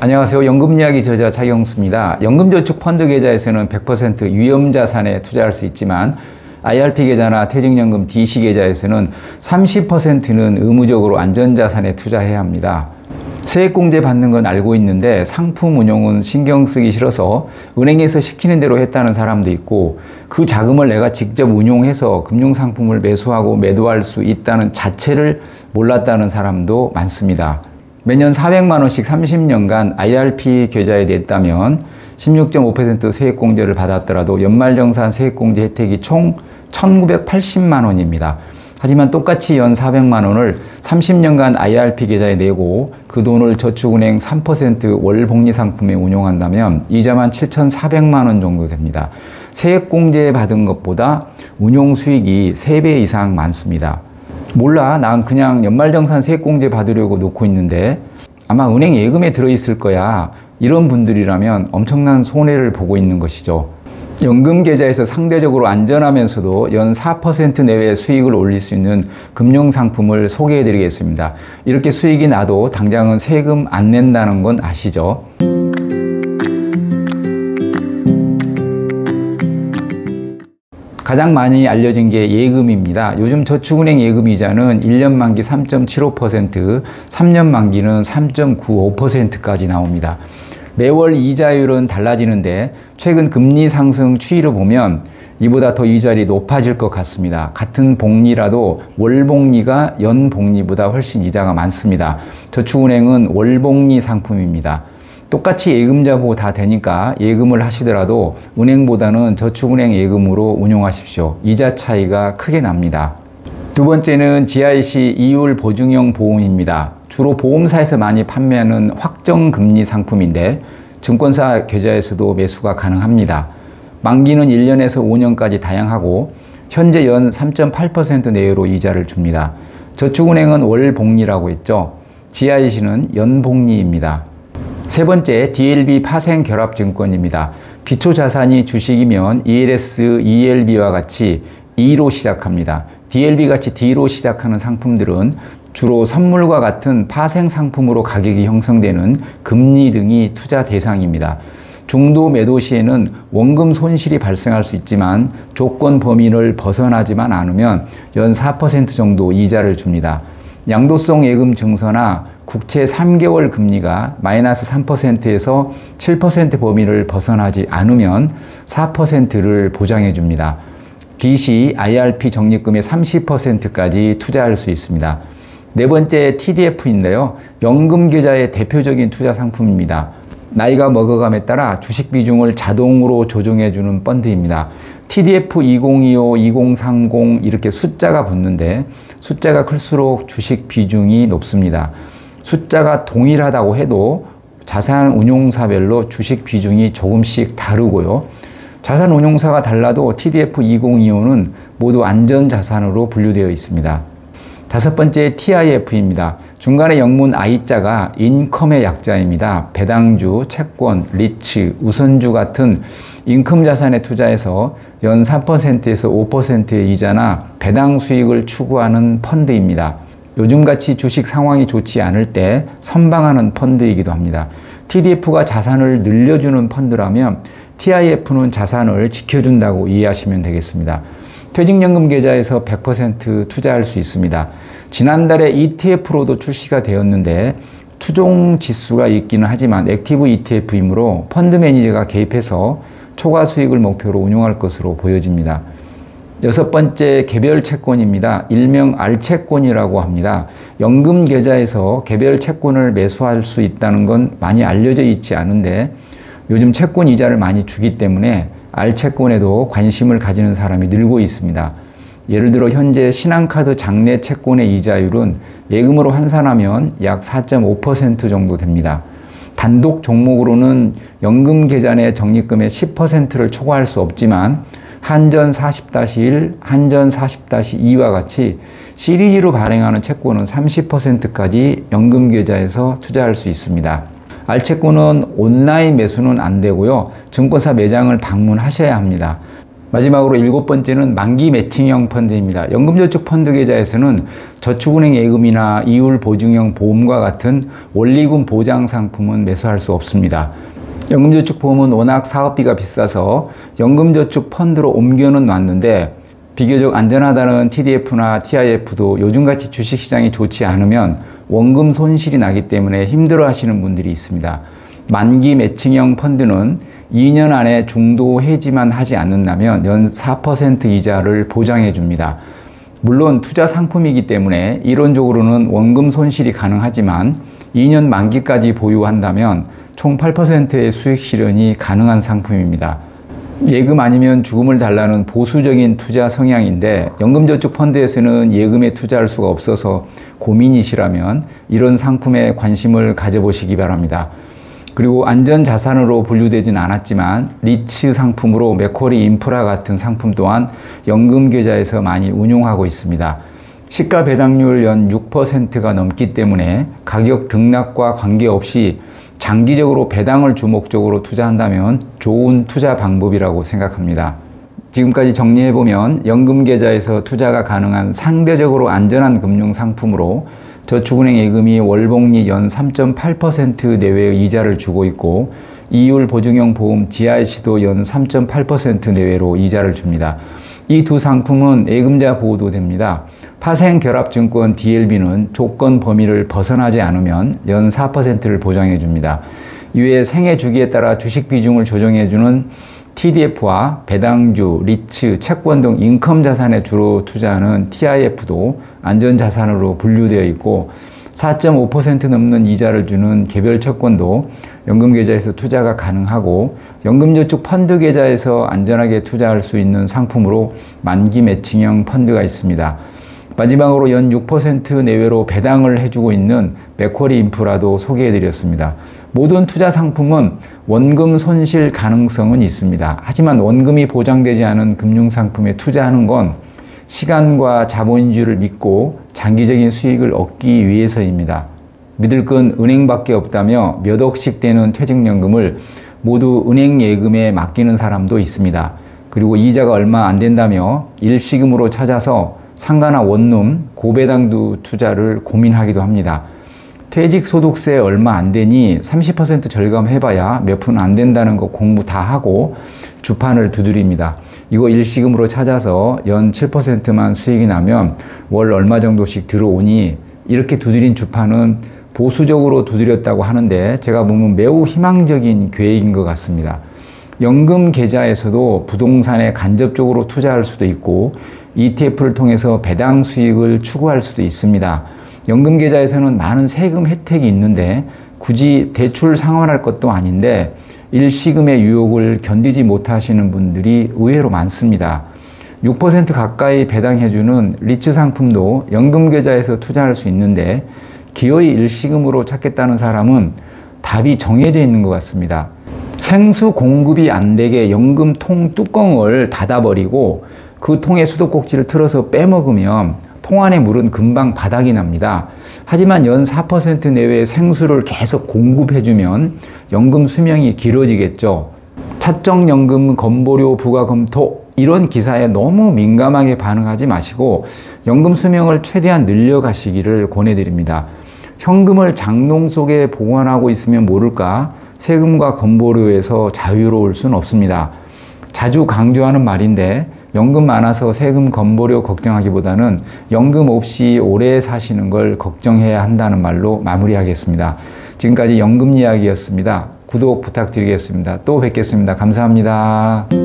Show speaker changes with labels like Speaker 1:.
Speaker 1: 안녕하세요. 연금이야기 저자 차경수입니다. 연금저축펀드 계좌에서는 100% 위험자산에 투자할 수 있지만 IRP 계좌나 퇴직연금 DC 계좌에서는 30%는 의무적으로 안전자산에 투자해야 합니다. 세액공제 받는 건 알고 있는데 상품 운용은 신경 쓰기 싫어서 은행에서 시키는 대로 했다는 사람도 있고, 그 자금을 내가 직접 운용해서 금융상품을 매수하고 매도할 수 있다는 자체를 몰랐다는 사람도 많습니다. 매년 400만 원씩 30년간 IRP 계좌에 냈다면 16.5% 세액공제를 받았더라도 연말정산 세액공제 혜택이 총 1980만 원입니다. 하지만 똑같이 연 400만 원을 30년간 IRP 계좌에 내고 그 돈을 저축은행 3% 월복리상품에 운용한다면 이자만 7,400만 원 정도 됩니다. 세액공제 받은 것보다 운용수익이 3배 이상 많습니다. 몰라, 난 그냥 연말정산 세액공제 받으려고 놓고 있는데 아마 은행 예금에 들어있을 거야, 이런 분들이라면 엄청난 손해를 보고 있는 것이죠. 연금계좌에서 상대적으로 안전하면서도 연 4% 내외의 수익을 올릴 수 있는 금융상품을 소개해 드리겠습니다. 이렇게 수익이 나도 당장은 세금 안 낸다는 건 아시죠? 가장 많이 알려진 게 예금입니다. 요즘 저축은행 예금 이자는 1년 만기 3.75%, 3년 만기는 3.95%까지 나옵니다. 매월 이자율은 달라지는데 최근 금리 상승 추이를 보면 이보다 더 이자율이 높아질 것 같습니다. 같은 복리라도 월복리가 연복리보다 훨씬 이자가 많습니다. 저축은행은 월복리 상품입니다. 똑같이 예금자 보고 다 되니까 예금을 하시더라도 은행보다는 저축은행 예금으로 운용하십시오. 이자 차이가 크게 납니다. 두 번째는 GIC 이율 보증형 보험입니다. 주로 보험사에서 많이 판매하는 확정금리 상품인데 증권사 계좌에서도 매수가 가능합니다. 만기는 1년에서 5년까지 다양하고 현재 연 3.8% 내외로 이자를 줍니다. 저축은행은 월복리라고 했죠. GIC는 연복리입니다. 세 번째, DLB 파생결합증권입니다. 기초자산이 주식이면 ELS, ELB와 같이 E로 시작합니다. DLB 같이 D로 시작하는 상품들은 주로 선물과 같은 파생 상품으로 가격이 형성되는 금리 등이 투자 대상입니다. 중도 매도 시에는 원금 손실이 발생할 수 있지만 조건 범위를 벗어나지만 않으면 연 4% 정도 이자를 줍니다. 양도성 예금 증서나 국채 3개월 금리가 마이너스 3%에서 7% 범위를 벗어나지 않으면 4%를 보장해 줍니다. DC, IRP 적립금의 30%까지 투자할 수 있습니다. 네 번째, TDF인데요. 연금계좌의 대표적인 투자 상품입니다. 나이가 먹어감에 따라 주식 비중을 자동으로 조정해주는 펀드입니다. TDF 2025, 2030 이렇게 숫자가 붙는데 숫자가 클수록 주식 비중이 높습니다. 숫자가 동일하다고 해도 자산 운용사별로 주식 비중이 조금씩 다르고요. 자산 운용사가 달라도 TDF 2025는 모두 안전자산으로 분류되어 있습니다. 다섯 번째, TIF입니다. 중간에 영문 I자가 인컴의 약자입니다. 배당주, 채권, 리츠, 우선주 같은 인컴 자산에 투자해서 연 3%에서 5%의 이자나 배당 수익을 추구하는 펀드입니다. 요즘같이 주식 상황이 좋지 않을 때 선방하는 펀드이기도 합니다. TDF가 자산을 늘려주는 펀드라면 TIF는 자산을 지켜준다고 이해하시면 되겠습니다. 퇴직연금 계좌에서 100% 투자할 수 있습니다. 지난달에 ETF로도 출시가 되었는데 추종 지수가 있기는 하지만 액티브 ETF이므로 펀드 매니저가 개입해서 초과 수익을 목표로 운용할 것으로 보여집니다. 여섯 번째, 개별 채권입니다. 일명 알채권이라고 합니다. 연금 계좌에서 개별 채권을 매수할 수 있다는 건 많이 알려져 있지 않은데 요즘 채권 이자를 많이 주기 때문에 알채권에도 관심을 가지는 사람이 늘고 있습니다. 예를 들어 현재 신한카드 장내 채권의 이자율은 예금으로 환산하면 약 4.5% 정도 됩니다. 단독 종목으로는 연금 계좌 내 적립금의 10%를 초과할 수 없지만 한전 40-1, 한전 40-2와 같이 시리즈로 발행하는 채권은 30%까지 연금 계좌에서 투자할 수 있습니다. 알채권은 온라인 매수는 안 되고요. 증권사 매장을 방문하셔야 합니다. 마지막으로 7번째는 만기 매칭형 펀드입니다. 연금저축펀드 계좌에서는 저축은행 예금이나 이율 보증형 보험과 같은 원리금 보장 상품은 매수할 수 없습니다. 연금저축보험은 워낙 사업비가 비싸서 연금저축펀드로 옮겨는 놨는데 비교적 안전하다는 TDF나 TIF도 요즘같이 주식시장이 좋지 않으면 원금 손실이 나기 때문에 힘들어 하시는 분들이 있습니다. 만기 매칭형 펀드는 2년 안에 중도 해지만 하지 않는다면 연 4% 이자를 보장해 줍니다. 물론 투자 상품이기 때문에 이론적으로는 원금 손실이 가능하지만 2년 만기까지 보유한다면 총 8%의 수익 실현이 가능한 상품입니다. 예금 아니면 죽음을 달라는 보수적인 투자 성향인데 연금저축펀드에서는 예금에 투자할 수가 없어서 고민이시라면 이런 상품에 관심을 가져보시기 바랍니다. 그리고 안전자산으로 분류되진 않았지만 리츠 상품으로 맥쿼리 인프라 같은 상품 또한 연금계좌에서 많이 운용하고 있습니다. 시가 배당률 연 6%가 넘기 때문에 가격 등락과 관계없이 장기적으로 배당을 주목적으로 투자한다면 좋은 투자 방법이라고 생각합니다. 지금까지 정리해보면 연금계좌에서 투자가 가능한 상대적으로 안전한 금융상품으로 저축은행 예금이 월복리 연 3.8% 내외의 이자를 주고 있고 이율 보증형 보험 GIC도 연 3.8% 내외로 이자를 줍니다. 이 두 상품은 예금자 보호도 됩니다. 파생결합증권 DLB는 조건 범위를 벗어나지 않으면 연 4%를 보장해 줍니다. 이외에 생애 주기에 따라 주식 비중을 조정해 주는 TDF와 배당주, 리츠, 채권 등 인컴 자산에 주로 투자하는 TIF도 안전자산으로 분류되어 있고 4.5% 넘는 이자를 주는 개별 채권도 연금계좌에서 투자가 가능하고 연금저축 펀드 계좌에서 안전하게 투자할 수 있는 상품으로 만기 매칭형 펀드가 있습니다. 마지막으로 연 6% 내외로 배당을 해주고 있는 맥쿼리 인프라도 소개해드렸습니다. 모든 투자 상품은 원금 손실 가능성은 있습니다. 하지만 원금이 보장되지 않은 금융상품에 투자하는 건 시간과 자본주의를 믿고 장기적인 수익을 얻기 위해서입니다. 믿을 건 은행밖에 없다며 몇 억씩 되는 퇴직연금을 모두 은행 예금에 맡기는 사람도 있습니다. 그리고 이자가 얼마 안 된다며 일시금으로 찾아서 상가나 원룸, 고배당주 투자를 고민하기도 합니다. 퇴직소득세 얼마 안 되니 30% 절감해봐야 몇 푼 안 된다는 거 공부 다 하고 주판을 두드립니다. 이거 일시금으로 찾아서 연 7%만 수익이 나면 월 얼마 정도씩 들어오니 이렇게 두드린 주판은 보수적으로 두드렸다고 하는데 제가 보면 매우 희망적인 계획인 것 같습니다. 연금 계좌에서도 부동산에 간접적으로 투자할 수도 있고 ETF를 통해서 배당 수익을 추구할 수도 있습니다. 연금 계좌에서는 많은 세금 혜택이 있는데 굳이 대출 상환할 것도 아닌데 일시금의 유혹을 견디지 못하시는 분들이 의외로 많습니다. 6% 가까이 배당해주는 리츠 상품도 연금 계좌에서 투자할 수 있는데 기어이 일시금으로 찾겠다는 사람은 답이 정해져 있는 것 같습니다. 생수 공급이 안 되게 연금통 뚜껑을 닫아버리고 그 통에 수도꼭지를 틀어서 빼먹으면 통 안에 물은 금방 바닥이 납니다. 하지만 연 4% 내외의 생수를 계속 공급해주면 연금 수명이 길어지겠죠. 차정연금 건보료 부과 검토 이런 기사에 너무 민감하게 반응하지 마시고 연금 수명을 최대한 늘려가시기를 권해드립니다. 현금을 장롱 속에 보관하고 있으면 모를까 세금과 건보료에서 자유로울 수는 없습니다. 자주 강조하는 말인데 연금 많아서 세금 건보료 걱정하기보다는 연금 없이 오래 사시는 걸 걱정해야 한다는 말로 마무리하겠습니다. 지금까지 연금 이야기였습니다. 구독 부탁드리겠습니다. 또 뵙겠습니다. 감사합니다.